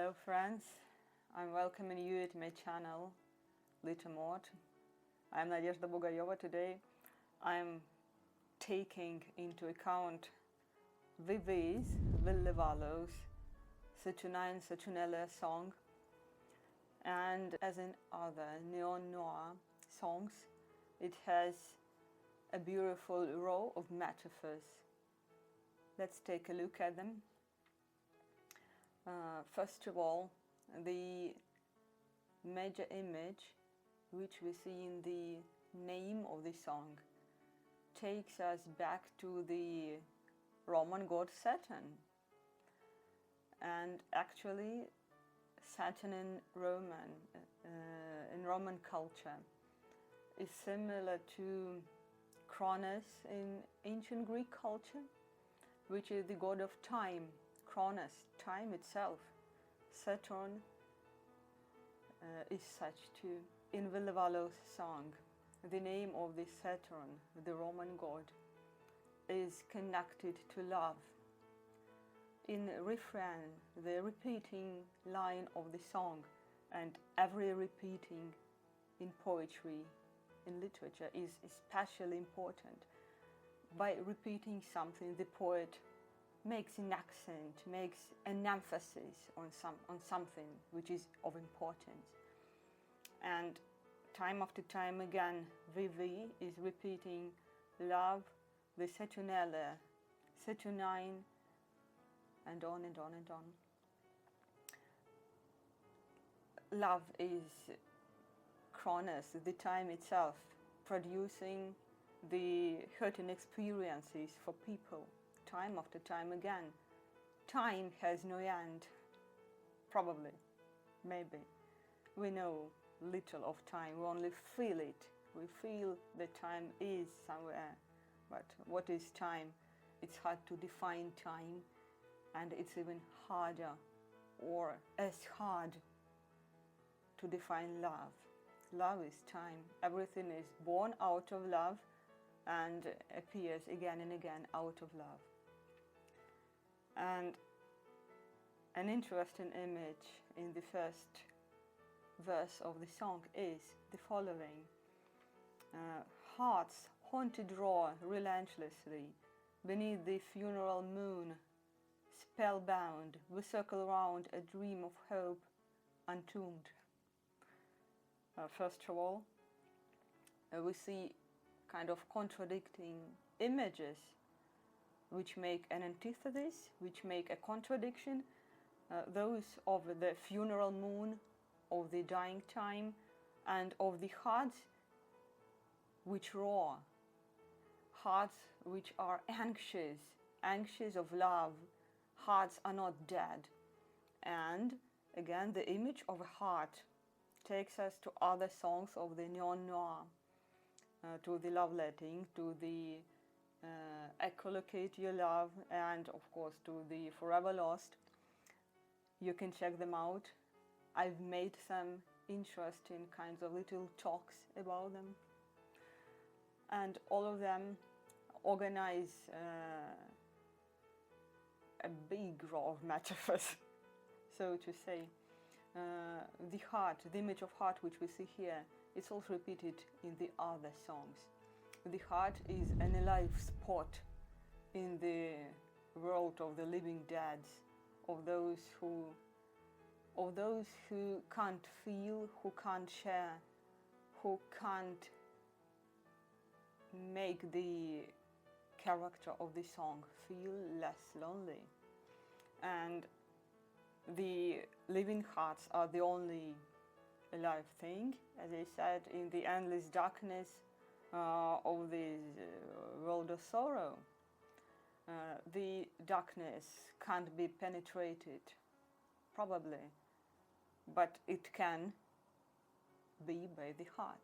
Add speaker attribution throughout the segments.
Speaker 1: Hello friends, I'm welcoming you at my channel, LiterMort. I'm Nadezhda Bogayova. Today I'm taking into account VV's, Foreverlost Saturnine Saturnalia song, and as in other neo-noir songs, it has a beautiful row of metaphors. Let's take a look at them. First of all, the major image which we see in the name of the song takes us back to the Roman god Saturn. And actually Saturn in Roman culture is similar to Kronos in ancient Greek culture, which is the god of time. Kronos, time itself. Saturn is such too. In Foreverlost song, the name of the Saturn, the Roman god, is connected to love. In refrain, the repeating line of the song, and every repeating in poetry, in literature, is especially important. By repeating something, the poet makes an accent, makes an emphasis on something which is of importance. And time after time again, VV is repeating love, the Saturnella, Saturnine, and on and on and on. Love is Kronos, the time itself, producing the hurting experiences for people. Time after time again. Time has no end. Probably. Maybe. We know little of time. We only feel it. We feel that time is somewhere. But what is time? It's hard to define time, and it's even harder, or as hard, to define love. Love is time. Everything is born out of love and appears again and again out of love. And an interesting image in the first verse of the song is the following. Hearts haunted roar relentlessly beneath the funeral moon, spellbound, we circle round a dream of hope untombed. First of all, we see kind of contradicting images which make an antithesis, which make a contradiction, those of the funeral moon, of the dying time, and of the hearts which roar, hearts which are anxious, anxious of love. Hearts are not dead. And again, the image of a heart takes us to other songs of the neo-noir, to the love-letting, to the Echolocate Your Love, and of course to the Foreverlost. You can check them out. I've made some interesting kinds of little talks about them, and all of them organize a big row of metaphors, so to say. The heart, the image of heart which we see here, it's also repeated in the other songs. The heart is an alive spot in the world of the living dead, of those who can't feel, who can't share, who can't make the character of the song feel less lonely. And the living hearts are the only alive thing, as I said, in the endless darkness of this world of sorrow. The darkness can't be penetrated, probably, but it can be by the heart.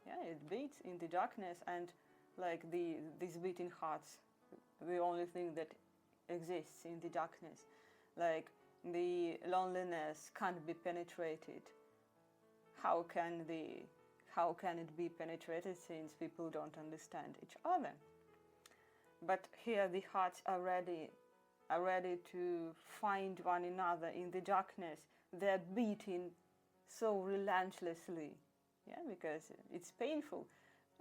Speaker 1: Yeah, it beats in the darkness, and like these beating hearts, the only thing that exists in the darkness. Like the loneliness can't be penetrated. How can it be penetrated, since people don't understand each other? But here the hearts are ready to find one another in the darkness, they're beating so relentlessly, yeah, because it's painful,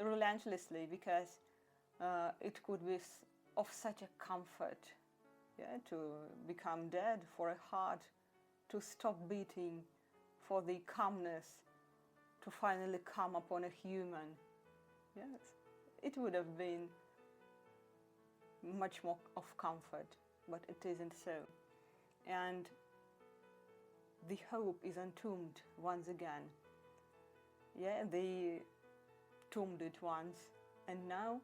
Speaker 1: relentlessly, because it could be of such a comfort, yeah, to become dead, for a heart to stop beating, for the calmness to finally come upon a human. Yes, it would have been much more of comfort, but it isn't so. And the hope is entombed once again. Yeah, they tombed it once, and now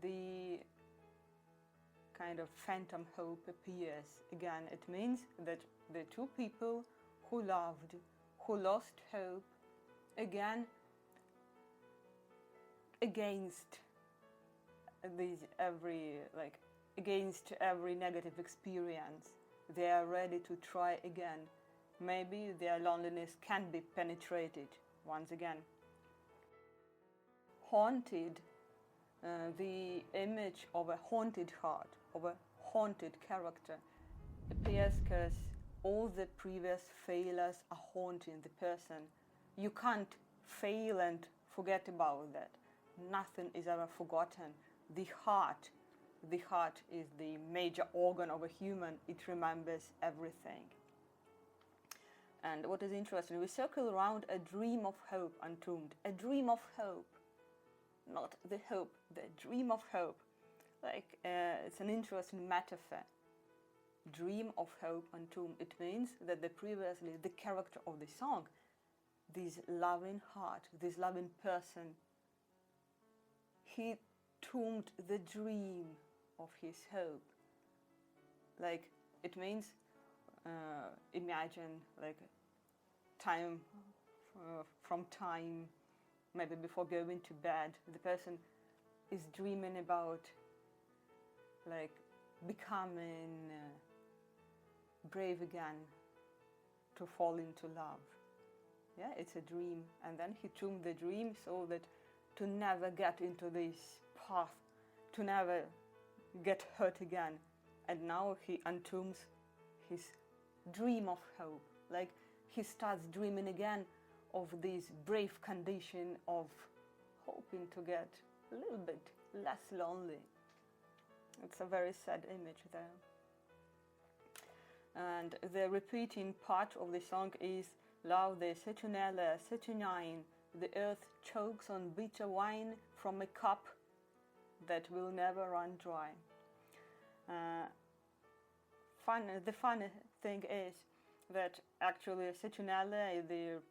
Speaker 1: the kind of phantom hope appears again. It means that the two people who loved, who lost hope, again, against against every negative experience, they are ready to try again. Maybe their loneliness can be penetrated once again. Haunted, the image of a haunted heart, of a haunted character, appears because all the previous failures are haunting the person. You can't fail and forget about that. Nothing is ever forgotten. The heart is the major organ of a human. It remembers everything. And what is interesting, we circle around a dream of hope entombed. A dream of hope. Not the hope, the dream of hope. It's an interesting metaphor. Dream of hope entombed. It means that the character of the song, this loving heart, this loving person, he tombed the dream of his hope. It means, imagine time, from time, maybe before going to bed, the person is dreaming about becoming brave again, to fall into love. Yeah, it's a dream. And then he tombed the dream so that to never get into this path, to never get hurt again. And now he entombs his dream of hope. He starts dreaming again of this brave condition of hoping to get a little bit less lonely. It's a very sad image there. And the repeating part of the song is, "Love the Citronella, Saturnine, the earth chokes on bitter wine from a cup that will never run dry." The funny thing is that actually Citronella is the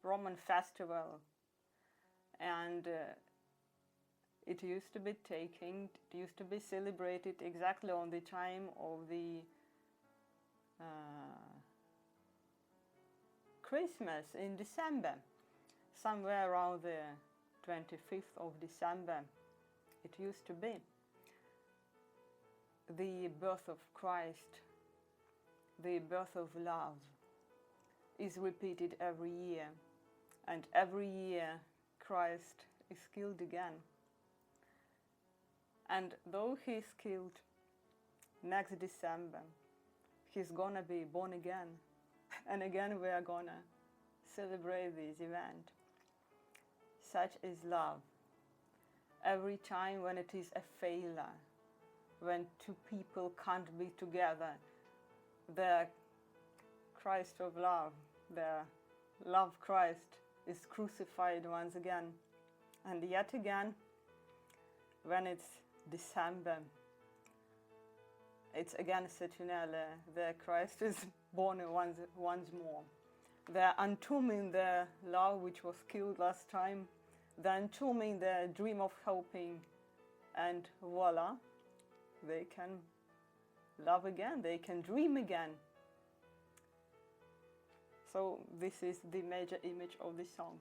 Speaker 1: Roman festival, and it used to be celebrated exactly on the time of the Christmas in December, somewhere around the 25th of December. It used to be the birth of Christ, the birth of love, is repeated every year, and every year Christ is killed again. And though he's killed next December, he's gonna be born again, and again we are gonna celebrate this event. Such is love. Every time when it is a failure, when two people can't be together, the Christ of love, the love Christ, is crucified once again. And yet again, when it's December, it's again Citronella, the Christ is born once more. They're entombing the love which was killed last time, they're entombing the dream of hoping, and voila, they can love again, they can dream again. So this is the major image of the song.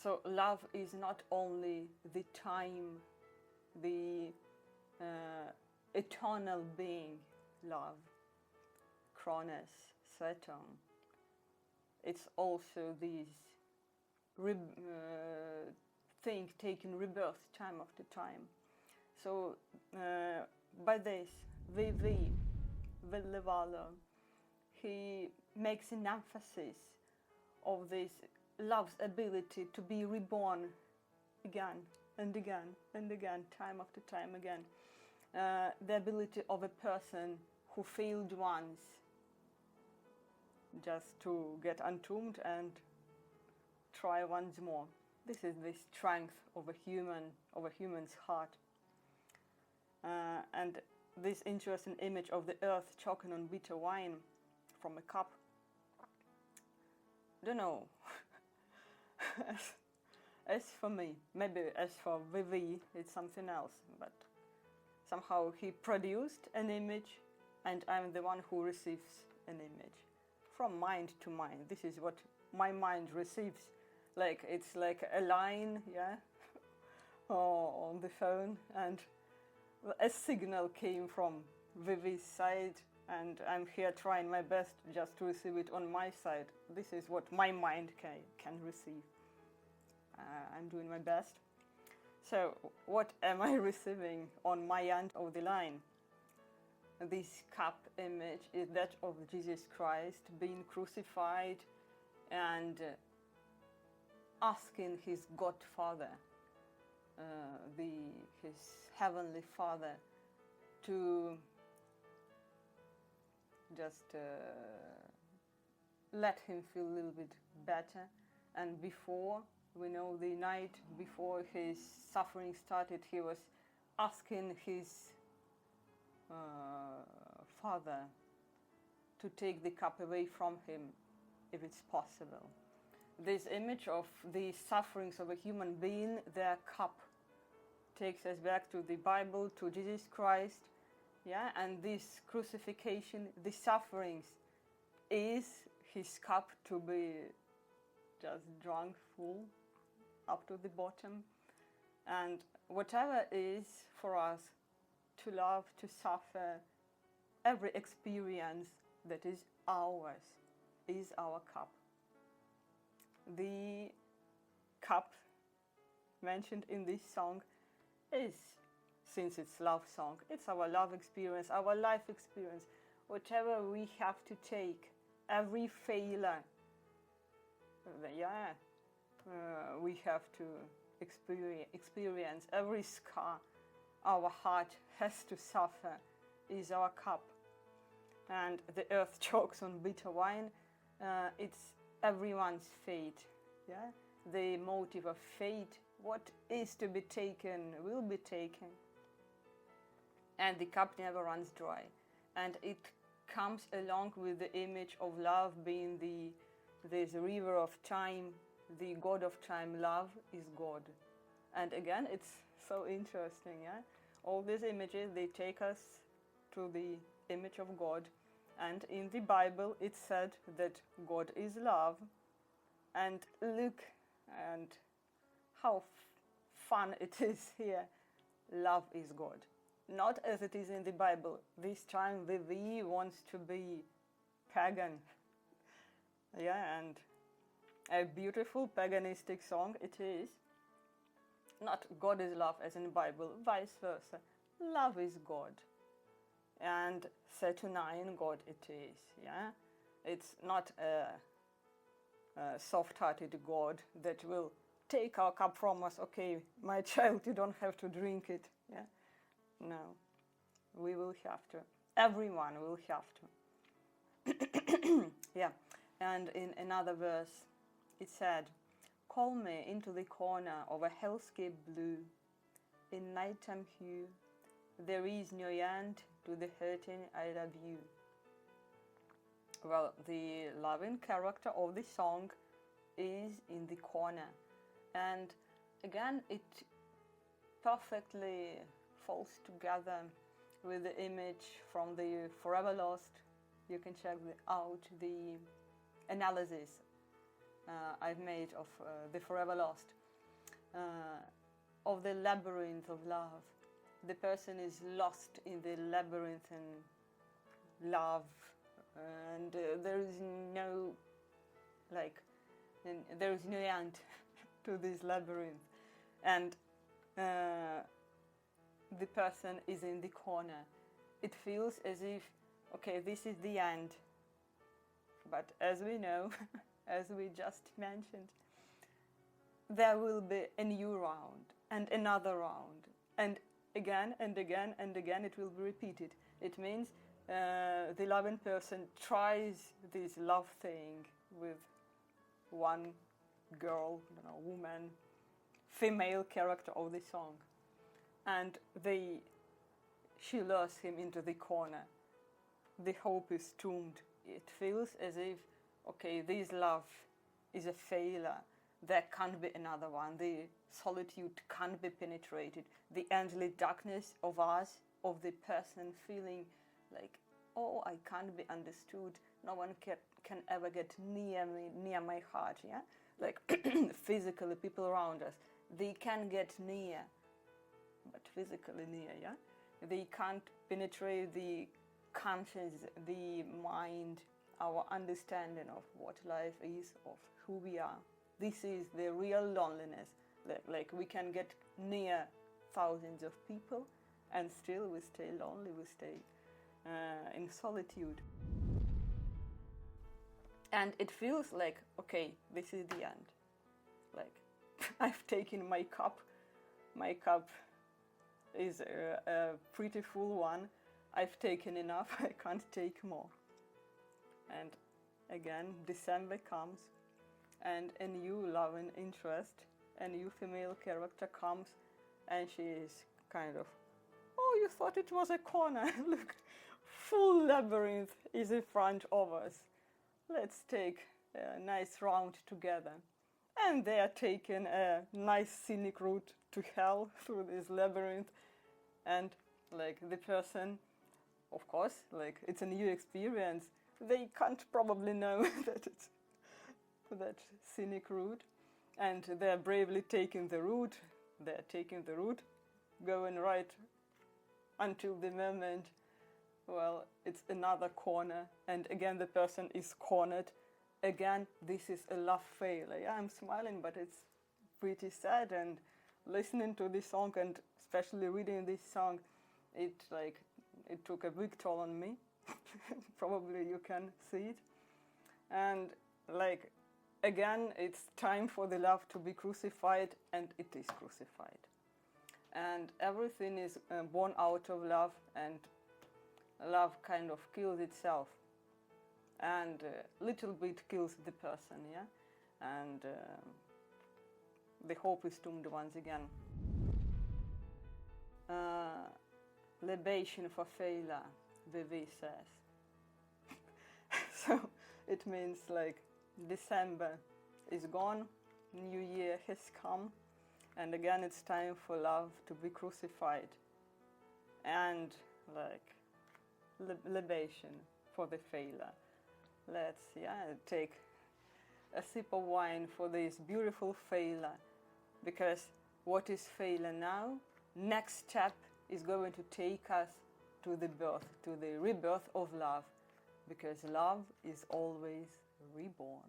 Speaker 1: So love is not only the time, the eternal being, love, Cronus, Saturn. It's also this thing taking rebirth time after time. So by this, VV, Vellevalo, he makes an emphasis of this love's ability to be reborn again and again and again, time after time again. The ability of a person who failed once just to get entombed and try once more. This is the strength of a human's heart. And this interesting image of the earth choking on bitter wine from a cup. Don't know. As for me, maybe as for VV, it's something else, but somehow he produced an image and I'm the one who receives an image. From mind to mind. This is what my mind receives. Like, it's like a line, yeah, on the phone, and a signal came from VV's side, and I'm here trying my best just to receive it on my side. This is what my mind can receive. I'm doing my best. So, what am I receiving on my end of the line? This cup image is that of Jesus Christ being crucified and asking his Godfather, his heavenly Father, to just let him feel a little bit better. And before, we know the night before his suffering started, he was asking his Father to take the cup away from him if it's possible. This image of the sufferings of a human being, their cup, takes us back to the Bible, to Jesus Christ, yeah, and this crucifixion, the sufferings, is his cup to be just drunk full up to the bottom. And whatever is for us to love, to suffer, every experience that is ours is our cup. The cup mentioned in this song is, since it's love song, it's our love experience, our life experience. Whatever we have to take, every failure, we have to experience, every scar our heart has to suffer is our cup. And the earth chokes on bitter wine, it's everyone's fate, yeah? The motive of fate, what is to be taken will be taken. And the cup never runs dry. And it comes along with the image of love being this river of time, the God of time. Love is God. And again, it's so interesting, yeah? All these images, they take us to the image of God. And in the Bible, it said that God is love. And look, and how fun it is here. Love is God. Not as it is in the Bible. This time VV wants to be pagan. Yeah, and a beautiful paganistic song it is. Not God is love as in the Bible, vice versa. Love is God. And Saturnine God it is, yeah? It's not a soft-hearted God that will take our cup from us. Okay, my child, you don't have to drink it, yeah? No, we will have to. Everyone will have to. Yeah, and in another verse, it said, "Call me into the corner of a hellscape blue, in nighttime hue, there is no end to the hurting I love you." Well, the loving character of the song is in the corner. And again, it perfectly falls together with the image from the Foreverlost. You can check out the analysis I've made of the Foreverlost, of the labyrinth of love. The person is lost in the labyrinth and love, and there is no, there is no end to this labyrinth, and the person is in the corner. It feels as if, okay, this is the end, But as we know, as we just mentioned, there will be a new round and another round, and again and again and again it will be repeated. It means the loving person tries this love thing with one girl, woman, female character of the song, and she lures him into the corner. The hope is doomed. It feels as if, okay, this love is a failure. There can't be another one. The solitude can't be penetrated. The endless darkness of us, of the person feeling like, oh, I can't be understood. No one can ever get near me, near my heart, yeah? Like physically, people around us, they can get near, but physically near, yeah? They can't penetrate the conscience, the mind, our understanding of what life is, of who we are. This is the real loneliness. Like we can get near thousands of people and still we stay lonely, we stay in solitude. And it feels like, okay, this is the end. Like, I've taken my cup. My cup is a pretty full one. I've taken enough, I can't take more. And again, December comes, and a new love and interest, a new female character comes, and she is kind of, oh, you thought it was a corner. Look, full labyrinth is in front of us. Let's take a nice round together. And they are taking a nice scenic route to hell through this labyrinth. And like the person, of course, like it's a new experience. They can't probably know that it's that scenic route. And they're bravely taking the route. They're taking the route, going right until the moment, well, it's another corner, and again the person is cornered. Again, this is a love failure. Yeah, I'm smiling, but it's pretty sad. And listening to this song, and especially reading this song, it took a big toll on me. Probably you can see it. And like, again, it's time for the love to be crucified, and it is crucified. And everything is born out of love, and love kind of kills itself, and little bit kills the person, yeah? And the hope is doomed once again. Libation for failure, VV says. So it means like December is gone, New Year has come, and again it's time for love to be crucified. And like libation for the failure. Let's take a sip of wine for this beautiful failure, because what is failure now? Next step is going to take us to the birth, to the rebirth of love, because love is always reborn.